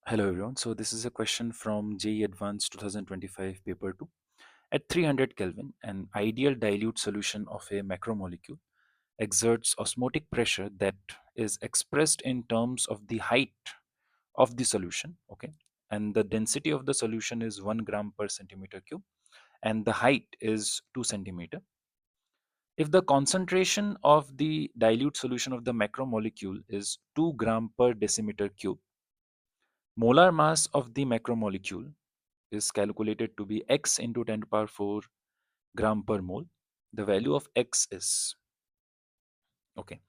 Hello everyone. So this is a question from JEE Advanced 2025 paper 2. At 300 Kelvin, an ideal dilute solution of a macromolecule exerts osmotic pressure that is expressed in terms of the height of the solution, okay? And the density of the solution is 1 gram per centimeter cube and the height is 2 centimeter. If the concentration of the dilute solution of the macromolecule is 2 gram per decimeter cube, molar mass of the macromolecule is calculated to be x into 10 to the power 4 gram per mole. The value of x is, okay,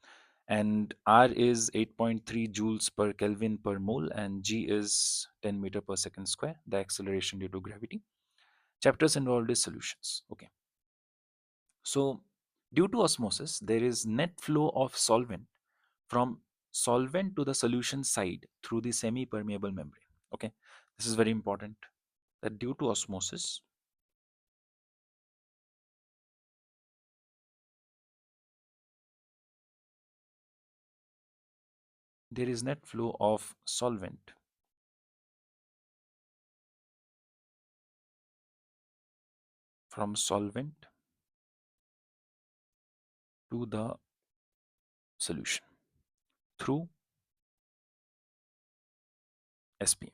and R is 8.3 joules per Kelvin per mole and G is 10 meter per second square, the acceleration due to gravity. Chapters involved is solutions. Okay, so due to osmosis, there is net flow of solvent from solvent to the solution side through the semi-permeable membrane. Okay, this is very important that due to osmosis, there is net flow of solvent from solvent to the solution through SPM.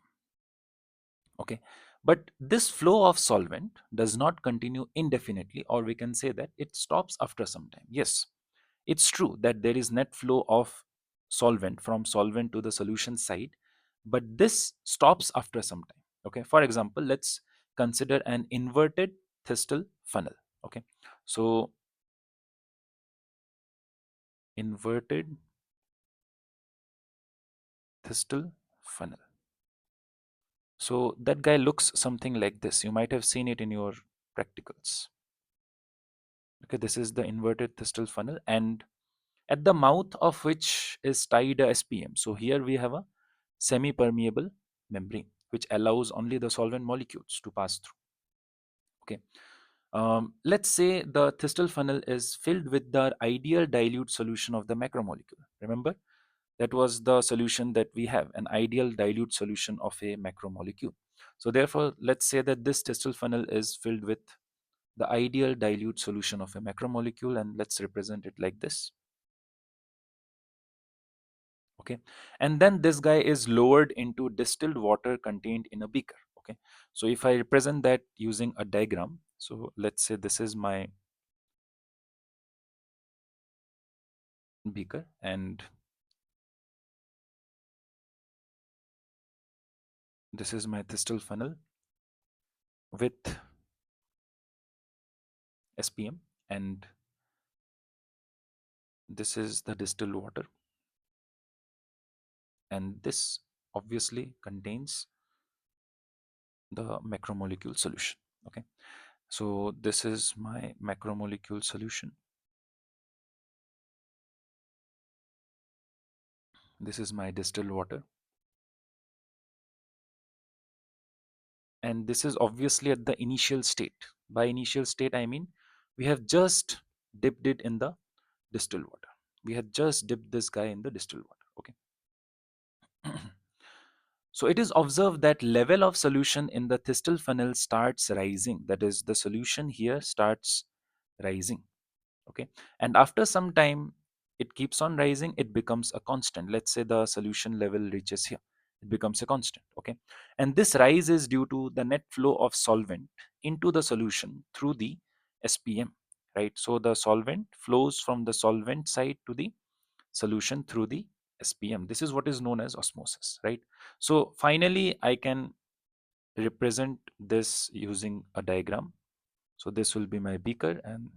Okay, but this flow of solvent does not continue indefinitely, or we can say that it stops after some time. Yes, it's true that there is net flow of solvent from solvent to the solution side, but this stops after some time. Okay, for example, let's consider an inverted Thistle funnel. Okay, so inverted Thistle funnel. So that guy looks something like this. You might have seen it in your practicals. Okay, this is the inverted Thistle funnel, and at the mouth of which is tied a SPM. So here we have a semi-permeable membrane, which allows only the solvent molecules to pass through. Okay, let's say the Thistle funnel is filled with the ideal dilute solution of the macromolecule. Remember, that was the solution that we have, an ideal dilute solution of a macromolecule. So therefore, let's say that this Thistle funnel is filled with the ideal dilute solution of a macromolecule, and let's represent it like this. Okay, and then this guy is lowered into distilled water contained in a beaker. Okay, so if I represent that using a diagram, so let's say this is my beaker and this is my Thistle funnel with SPM, and this is the distilled water, and this obviously contains the macromolecule solution. Okay, so this is my macromolecule solution, this is my distilled water, and this is obviously at the initial state. By initial state I mean we have just dipped it in the distilled water, we had just dipped this guy in the distilled water. Okay, so it is observed that level of solution in the Thistle funnel starts rising, that is the solution here starts rising. Okay, and after some time it keeps on rising, it becomes a constant. Let's say the solution level reaches here, it becomes a constant. Okay, and this rise is due to the net flow of solvent into the solution through the SPM, right? So the solvent flows from the solvent side to the solution through the SPM. This is what is known as osmosis, right? So finally I can represent this using a diagram. So this will be my beaker and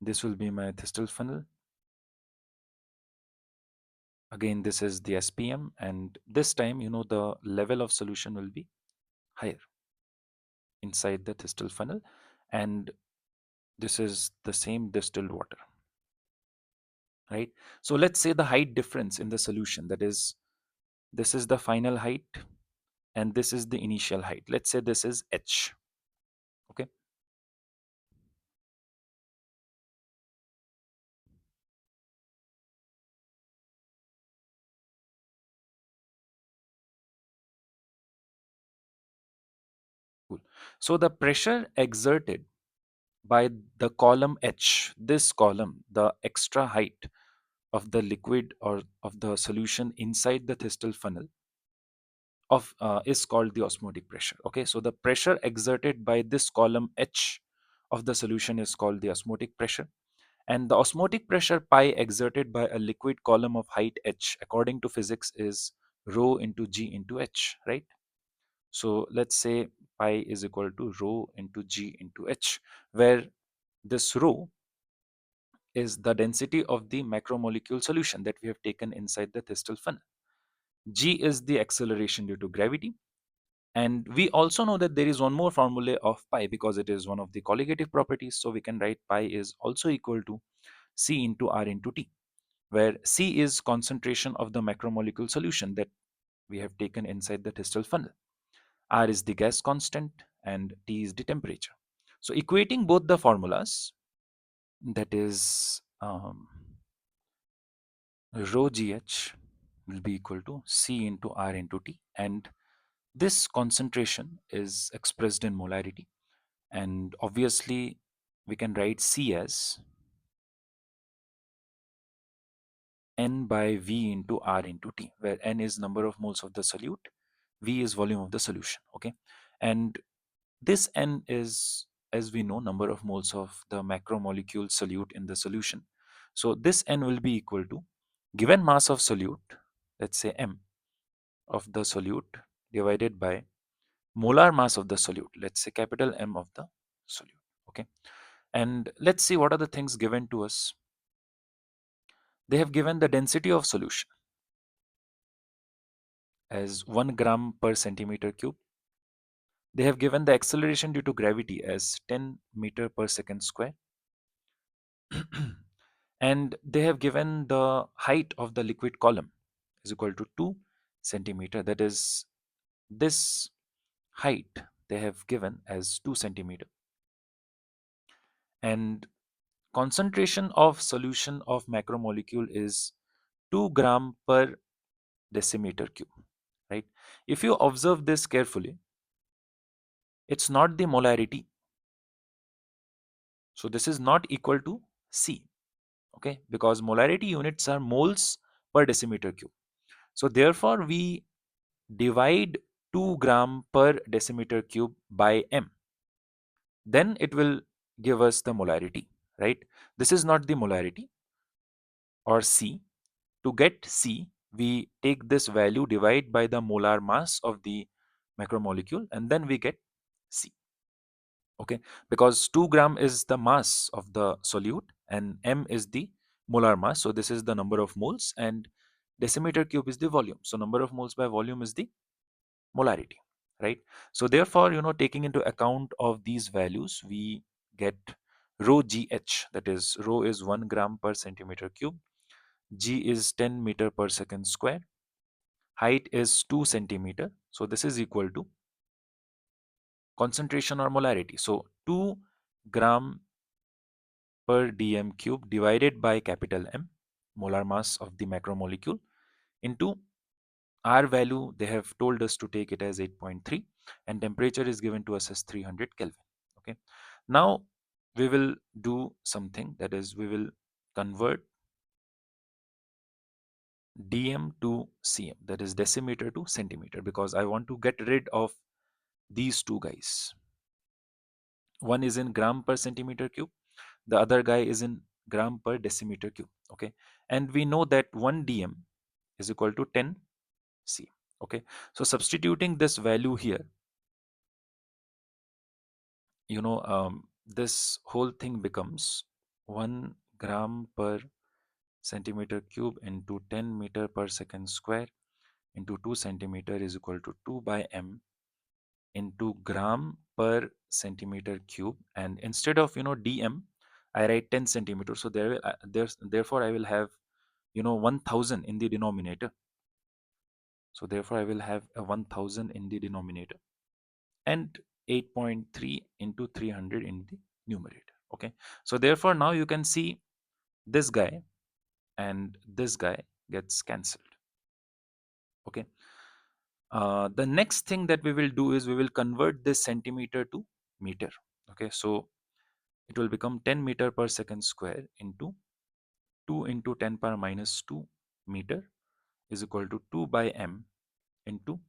this will be my Thistle funnel. Again, this is the SPM, and this time, the level of solution will be higher inside the Thistle funnel, and this is the same distilled water, right? So let's say the height difference in the solution, that is, this is the final height and this is the initial height. Let's say this is H. Okay, So the pressure exerted by the column H, this column, the extra height of the liquid or of the solution inside the Thistle funnel of is called the osmotic pressure. Okay, so the pressure exerted by this column H of the solution is called the osmotic pressure, and the osmotic pressure pi exerted by a liquid column of height H according to physics is rho into G into H, right? So let's say pi is equal to rho into G into H, where this rho is the density of the macromolecule solution that we have taken inside the Thistle funnel. G is the acceleration due to gravity. And we also know that there is one more formula of pi because it is one of the colligative properties. So we can write pi is also equal to C into R into T, where C is concentration of the macromolecule solution that we have taken inside the Thistle funnel. R is the gas constant and T is the temperature. So equating both the formulas, that is rho GH will be equal to C into R into T, and this concentration is expressed in molarity, and obviously we can write C as N by V into R into T, where N is number of moles of the solute, V is volume of the solution. Okay, and this N is, as we know, number of moles of the macromolecule solute in the solution. So this N will be equal to given mass of solute, let's say M of the solute, divided by molar mass of the solute, let's say capital M of the solute. Okay, and let's see what are the things given to us. They have given the density of solution as 1 gram per centimeter cube. They have given the acceleration due to gravity as 10 meter per second square. And they have given the height of the liquid column is equal to 2 centimeter. That is, this height they have given as 2 centimeter. And concentration of solution of macromolecule is 2 gram per decimeter cube, right? If you observe this carefully, it's not the molarity. So this is not equal to C, okay? Because molarity units are moles per decimeter cube. So therefore, we divide 2 gram per decimeter cube by M. Then it will give us the molarity, right? This is not the molarity or C. To get C, we take this value, divide by the molar mass of the macromolecule, and then we get C. Okay, because 2 gram is the mass of the solute and M is the molar mass. So this is the number of moles and decimeter cube is the volume. So number of moles by volume is the molarity, right? So therefore, taking into account of these values, we get rho GH, that is rho is 1 gram per centimeter cube, G is 10 meter per second square, height is 2 centimeter. So this is equal to concentration or molarity. So 2 gram per dm cube divided by capital M, molar mass of the macromolecule, into R value, they have told us to take it as 8.3, and temperature is given to us as 300 Kelvin. Okay. Now we will do something, that is we will convert dm to cm, that is decimeter to centimeter, because I want to get rid of these two guys. One is in gram per centimeter cube, the other guy is in gram per decimeter cube. Okay, and we know that 1 dm is equal to 10 cm. Okay, so substituting this value here, this whole thing becomes 1 gram per centimeter cube into 10 meter per second square into 2 centimeter is equal to 2 by m into gram per centimeter cube, and instead of dm I write 10 centimeters. So therefore I will have 1000 in the denominator. So therefore I will have a 1000 in the denominator and 8.3 into 300 in the numerator. Okay, so therefore now you can see this guy and this guy gets cancelled. Okay, the next thing that we will do is we will convert this centimeter to meter. Okay, so it will become 10 meter per second square into 2 into 10 power minus 2 meter is equal to 2 by m into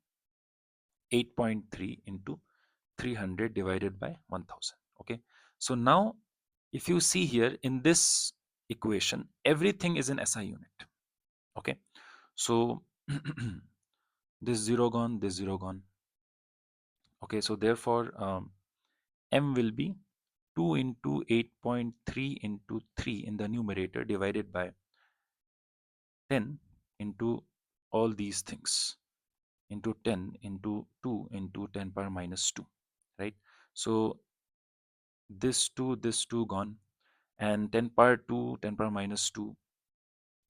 8.3 into 300 divided by 1000. Okay, so now if you see here in this equation, everything is in SI unit. Okay, so this 0 gone, this 0 gone. Okay, so therefore m will be 2 into 8.3 into 3 in the numerator divided by 10 into all these things into 10 into 2 into 10 power minus 2, right? So this 2 gone, and 10 power 2, 10 power minus 2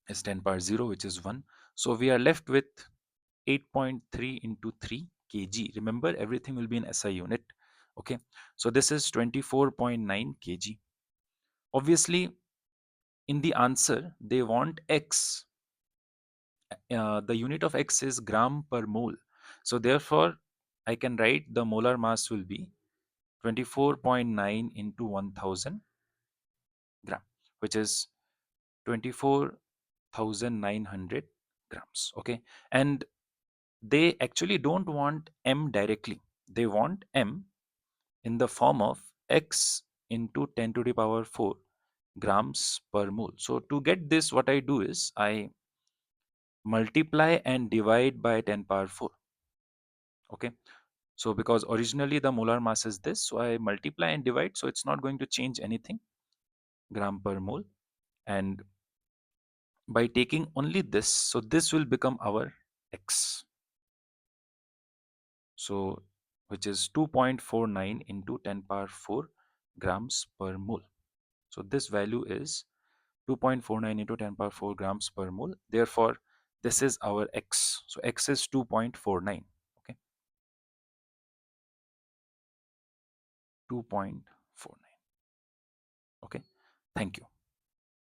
is 10 power 0, which is 1. So we are left with 8.3 into 3 kg. Remember, everything will be in SI unit. Okay, so this is 24.9 kg. Obviously, in the answer, they want x. The unit of x is gram per mole. So therefore, I can write the molar mass will be 24.9 into 1000 gram, which is 24,900 grams. Okay, and they actually don't want m directly. They want m in the form of x into 10 to the power 4 grams per mole. So to get this, what I do is I multiply and divide by 10 power 4. Okay, so because originally the molar mass is this, so I multiply and divide, so it's not going to change anything, gram per mole. And by taking only this, so this will become our x, so which is 2.49 into 10 power 4 grams per mole. So this value is 2.49 into 10 power 4 grams per mole. Therefore, this is our x. So x is 2.49. Okay, 2.49. Okay, thank you.